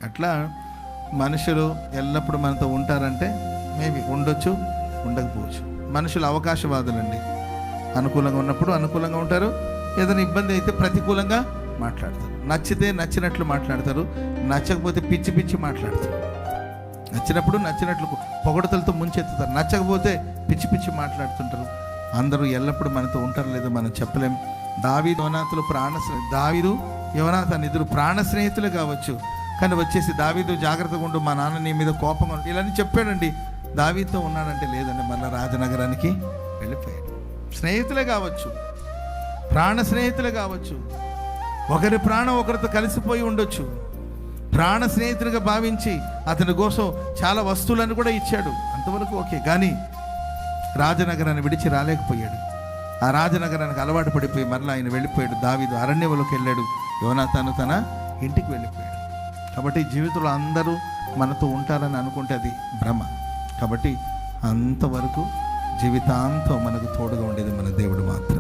అట్లా మనుషులు ఎల్లప్పుడూ మనతో ఉంటారంటే మేబీ ఉండొచ్చు, ఉండకపోవచ్చు. మనుషులు అవకాశవాదులండి. అనుకూలంగా ఉన్నప్పుడు అనుకూలంగా ఉంటారు, ఏదైనా ఇబ్బంది అయితే ప్రతికూలంగా మాట్లాడతారు. నచ్చితే నచ్చినట్లు మాట్లాడతారు, నచ్చకపోతే పిచ్చి పిచ్చి మాట్లాడతారు. నచ్చినప్పుడు నచ్చినట్లు పొగడతలతో ముంచెత్తుతారు, నచ్చకపోతే పిచ్చి పిచ్చి మాట్లాడుతుంటారు. అందరూ ఎల్లప్పుడూ మనతో ఉంటారు లేదో మనం చెప్పలేం. దావీదు యోనాతాను ఇద్దరు ప్రాణ స్నేహితులు కావచ్చు, కానీ వచ్చేసి దావీదు జాగ్రత్తగా ఉండు, మా నాన్న నీ మీద కోపంగా ఉండు ఇలా చెప్పాడండి. దావీదుతో ఉన్నాడంటే లేదండి, మళ్ళీ రాజనగరానికి వెళ్ళిపోయాడు. స్నేహితులే కావచ్చు, ప్రాణ స్నేహితులే కావచ్చు, ఒకరి ప్రాణం ఒకరితో కలిసిపోయి ఉండొచ్చు. ప్రాణ స్నేహితుడిగా భావించి అతని కోసం చాలా వస్తువులను కూడా ఇచ్చాడు, అంతవరకు ఓకే. కానీ రాజనగరాన్ని విడిచి రాలేకపోయాడు. ఆ రాజనగరానికి అలవాటు పడిపోయి మరలా ఆయన వెళ్ళిపోయాడు. దావీదు అరణ్యంలోకి వెళ్ళాడు, యోనాతాను తన ఇంటికి వెళ్ళిపోయాడు. కాబట్టి జీవితంలో అందరూ మనతో ఉంటారని అనుకుంటే అది భ్రమ. కాబట్టి అంతవరకు జీవితాంతం మనకు తోడుగా ఉండేది మన దేవుడు మాత్రం.